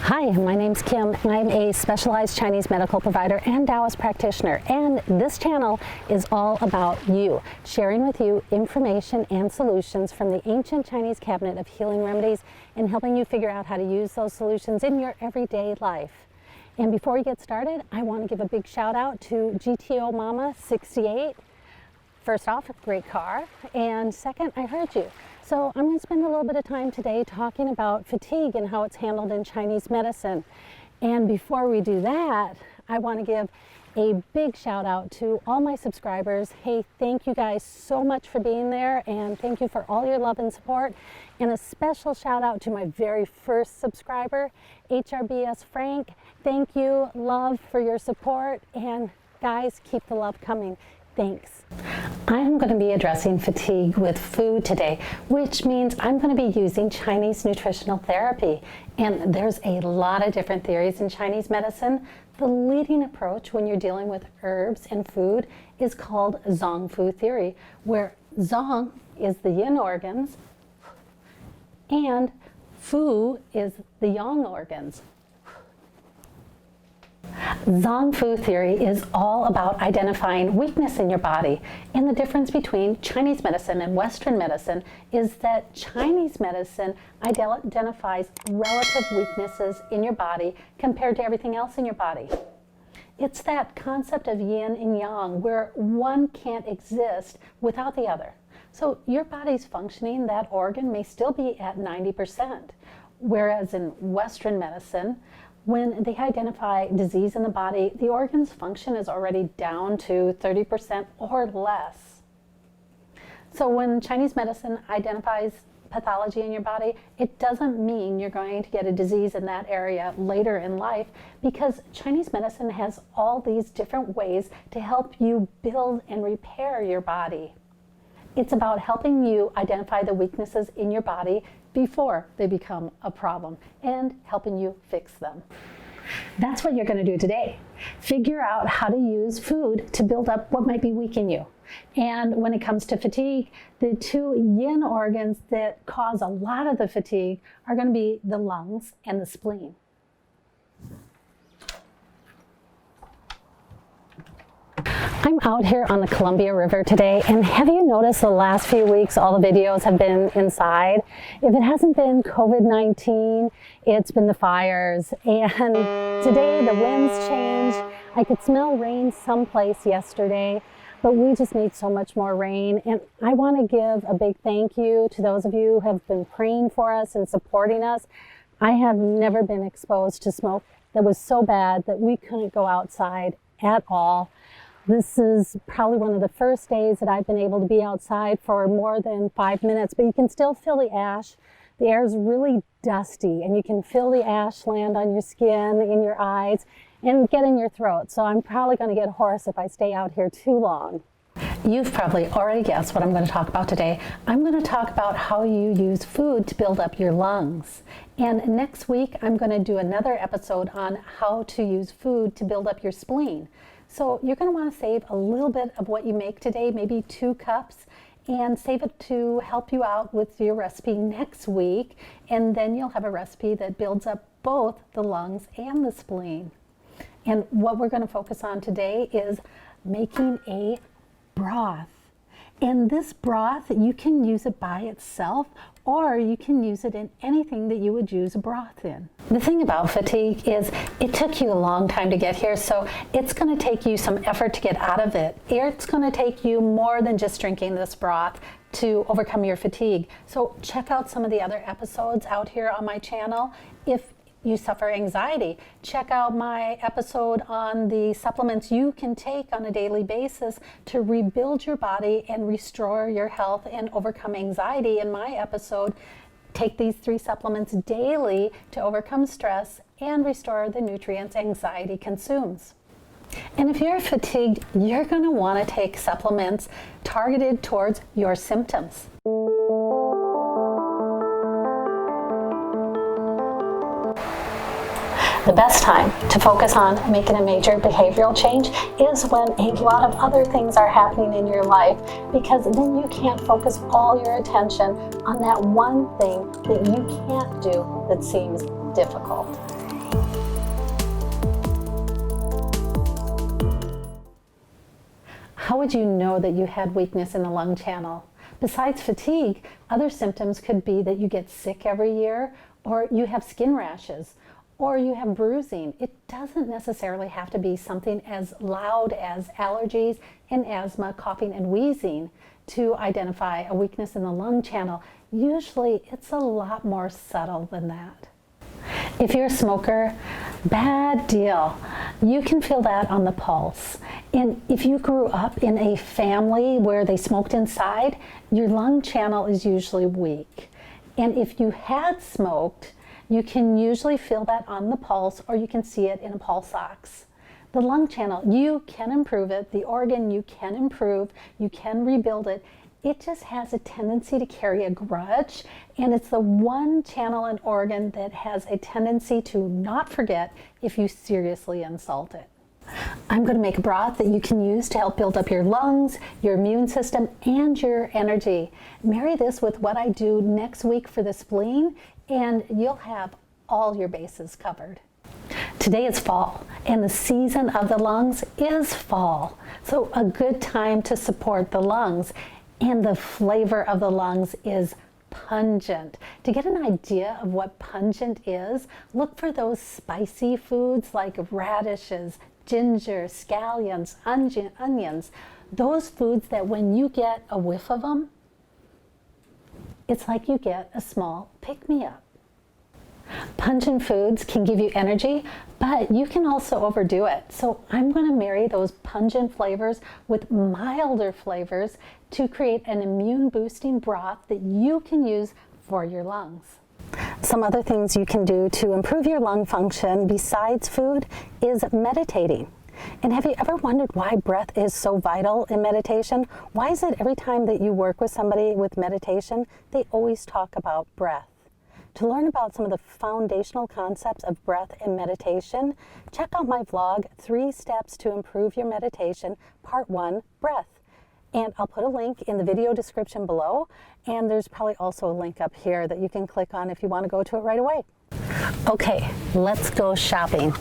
Hi, my name's Kim. I'm a specialized Chinese medical provider and Taoist practitioner, and this channel is all about you, sharing with you information and solutions from the ancient Chinese cabinet of healing remedies and helping you figure out how to use those solutions in your everyday life. And before we get started, I want to give a big shout out to GTO Mama 68. First off, great car, and second, I heard you. So I'm going to spend a little bit of time today talking about fatigue and how it's handled in Chinese medicine. And before we do that, I want to give a big shout out to all my subscribers. Hey, thank you guys so much for being there, and thank you for all your love and support. And a special shout out to my very first subscriber, HRBS Frank. Thank you, love, for your support, and guys, keep the love coming. Thanks. I'm going to be addressing fatigue with food today, which means I'm going to be using Chinese Nutritional Therapy. And there's a lot of different theories in Chinese medicine. The leading approach when you're dealing with herbs and food is called Zang Fu theory, where Zang is the yin organs and Fu is the yang organs. Zang Fu theory is all about identifying weakness in your body. And the difference between Chinese medicine and Western medicine is that Chinese medicine identifies relative weaknesses in your body compared to everything else in your body. It's that concept of yin and yang where one can't exist without the other. So your body's functioning, that organ may still be at 90%, whereas in Western medicine, when they identify disease in the body, the organ's function is already down to 30% or less. So when Chinese medicine identifies pathology in your body, it doesn't mean you're going to get a disease in that area later in life, because Chinese medicine has all these different ways to help you build and repair your body. It's about helping you identify the weaknesses in your body before they become a problem and helping you fix them. That's what you're going to do today. Figure out how to use food to build up what might be weak in you. And when it comes to fatigue, the two yin organs that cause a lot of the fatigue are going to be the lungs and the spleen. I'm out here on the Columbia River today, and have you noticed the last few weeks all the videos have been inside? If it hasn't been COVID-19, it's been the fires, and today the winds changed. I could smell rain someplace yesterday, but we just need so much more rain, and I want to give a big thank you to those of you who have been praying for us and supporting us. I have never been exposed to smoke that was so bad that we couldn't go outside at all. This is probably one of the first days that I've been able to be outside for more than 5 minutes, but you can still feel the ash. The air is really dusty, and you can feel the ash land on your skin, in your eyes, and get in your throat. So I'm probably going to get hoarse if I stay out here too long. You've probably already guessed what I'm going to talk about today. I'm going to talk about how you use food to build up your lungs. And next week, I'm going to do another episode on how to use food to build up your spleen. So you're going to want to save a little bit of what you make today, maybe 2 cups, and save it to help you out with your recipe next week. And then you'll have a recipe that builds up both the lungs and the spleen. And what we're going to focus on today is making a broth. And this broth, you can use it by itself, or you can use it in anything that you would use a broth in. The thing about fatigue is it took you a long time to get here, so it's going to take you some effort to get out of it. It's going to take you more than just drinking this broth to overcome your fatigue. So check out some of the other episodes out here on my channel. If you suffer anxiety, check out my episode on the supplements you can take on a daily basis to rebuild your body and restore your health and overcome anxiety. In my episode, take these 3 supplements daily to overcome stress and restore the nutrients anxiety consumes. And if you're fatigued, you're going to want to take supplements targeted towards your symptoms. The best time to focus on making a major behavioral change is when a lot of other things are happening in your life, because then you can't focus all your attention on that one thing that you can't do that seems difficult. would you know that you had weakness in the lung channel? Besides fatigue, other symptoms could be that you get sick every year, or you have skin rashes, or you have bruising. It doesn't necessarily have to be something as loud as allergies and asthma, coughing, and wheezing to identify a weakness in the lung channel. Usually it's a lot more subtle than that. If you're a smoker, bad deal. You can feel that on the pulse. And if you grew up in a family where they smoked inside, your lung channel is usually weak. And if you had smoked, you can usually feel that on the pulse, or you can see it in a pulse ox. The lung channel, you can improve it. The organ, you can improve. You can rebuild it. It just has a tendency to carry a grudge, and it's the one channel and organ that has a tendency to not forget if you seriously insult it. I'm going to make a broth that you can use to help build up your lungs, your immune system, and your energy. Marry this with what I do next week for the spleen, and you'll have all your bases covered. Today is fall, and the season of the lungs is fall. So a good time to support the lungs. And the flavor of the lungs is pungent. To get an idea of what pungent is, look for those spicy foods like radishes, ginger, scallions, onions. Those foods that when you get a whiff of them, it's like you get a small pick-me-up. Pungent foods can give you energy, but you can also overdo it. So I'm going to marry those pungent flavors with milder flavors to create an immune boosting broth that you can use for your lungs. Some other things you can do to improve your lung function besides food is meditating. And have you ever wondered why breath is so vital in meditation? Why is it every time that you work with somebody with meditation, they always talk about breath? To learn about some of the foundational concepts of breath and meditation, check out my vlog, 3 Steps to Improve Your Meditation, Part 1, Breath. And I'll put a link in the video description below, and there's probably also a link up here that you can click on if you want to go to it right away. Okay, let's go shopping.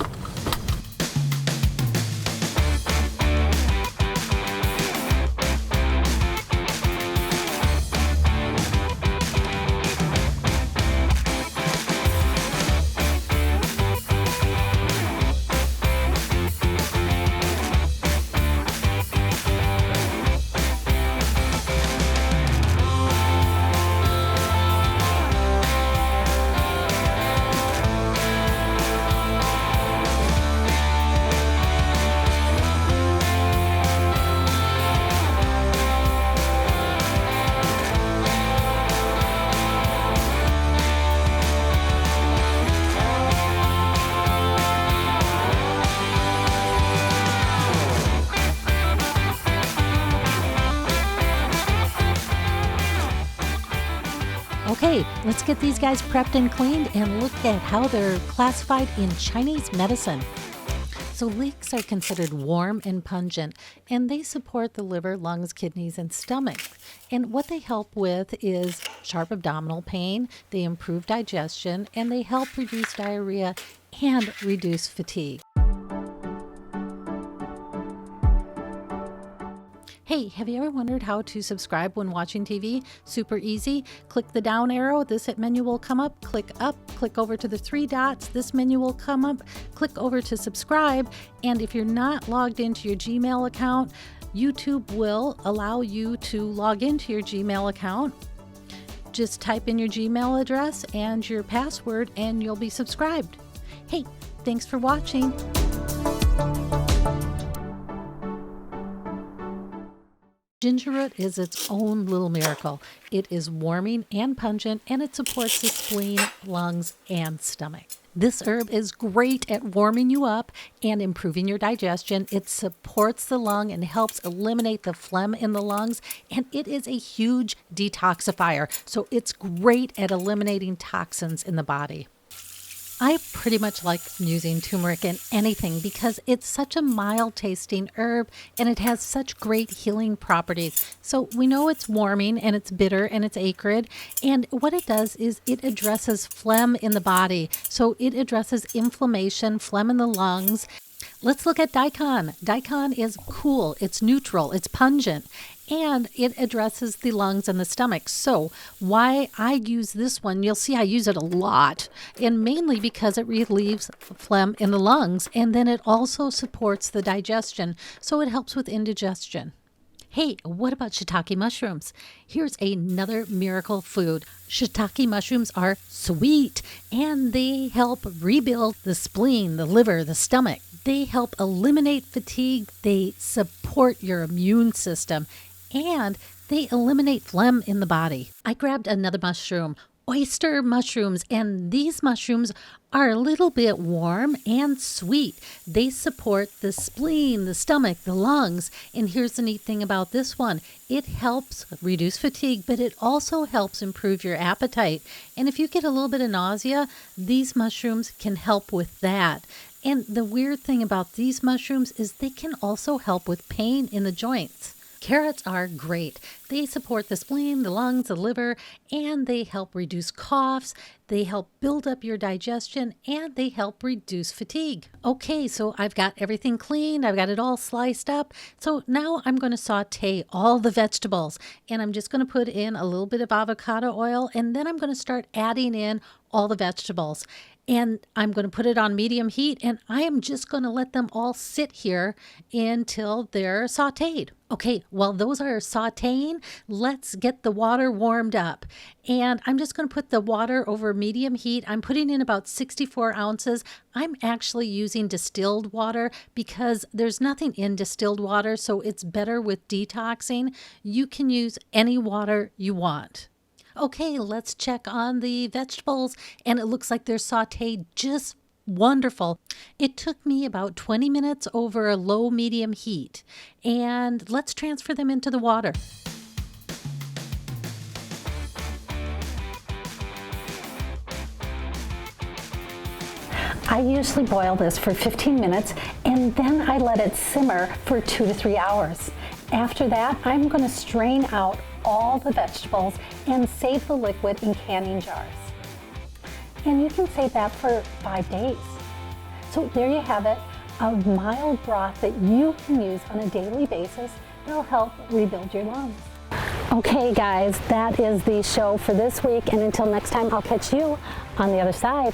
Okay, let's get these guys prepped and cleaned and look at how they're classified in Chinese medicine. So leeks are considered warm and pungent, and they support the liver, lungs, kidneys, and stomach. And what they help with is sharp abdominal pain, they improve digestion, and they help reduce diarrhea and reduce fatigue. Hey, have you ever wondered how to subscribe when watching TV? Super easy. Click the down arrow, this menu will come up. Click up, click over to the 3 dots, this menu will come up. Click over to subscribe, and if you're not logged into your Gmail account, YouTube will allow you to log into your Gmail account. Just type in your Gmail address and your password, and you'll be subscribed. Hey, thanks for watching. Ginger root is its own little miracle. It is warming and pungent, and it supports the spleen, lungs, and stomach. This herb is great at warming you up and improving your digestion. It supports the lung and helps eliminate the phlegm in the lungs, and it is a huge detoxifier. So it's great at eliminating toxins in the body. I pretty much like using turmeric in anything because it's such a mild tasting herb and it has such great healing properties. So we know it's warming and it's bitter and it's acrid. And what it does is it addresses phlegm in the body. So it addresses inflammation, phlegm in the lungs. Let's look at daikon. Daikon is cool, it's neutral, it's pungent, and it addresses the lungs and the stomach. So why I use this one, you'll see I use it a lot, and mainly because it relieves phlegm in the lungs, and then it also supports the digestion, so it helps with indigestion. Hey, what about shiitake mushrooms? Here's another miracle food. Shiitake mushrooms are sweet, and they help rebuild the spleen, the liver, the stomach. They help eliminate fatigue, they support your immune system, and they eliminate phlegm in the body. I grabbed another mushroom, oyster mushrooms, and these mushrooms are a little bit warm and sweet. They support the spleen, the stomach, the lungs. And here's the neat thing about this one. It helps reduce fatigue, but it also helps improve your appetite. And if you get a little bit of nausea, these mushrooms can help with that. And the weird thing about these mushrooms is they can also help with pain in the joints. Carrots are great. They support the spleen, the lungs, the liver, and they help reduce coughs. They help build up your digestion, and they help reduce fatigue. Okay, so I've got everything cleaned. I've got it all sliced up. So now I'm going to saute all the vegetables, and I'm just going to put in a little bit of avocado oil, and then I'm going to start adding in all the vegetables. And I'm going to put it on medium heat, and I am just going to let them all sit here until they're sauteed. Okay, while those are sauteing, let's get the water warmed up. And I'm just going to put the water over medium heat. I'm putting in about 64 ounces. I'm actually using distilled water because there's nothing in distilled water, so it's better with detoxing. You can use any water you want. Okay, let's check on the vegetables, and it looks like they're sauteed just wonderful. It took me about 20 minutes over a low-medium heat, and let's transfer them into the water. I usually boil this for 15 minutes, and then I let it simmer for 2 to 3 hours. After that, I'm going to strain out all the vegetables and save the liquid in canning jars. And you can save that for 5 days. So there you have it, a mild broth that you can use on a daily basis that'll help rebuild your lungs. Okay guys, that is the show for this week, and until next time, I'll catch you on the other side.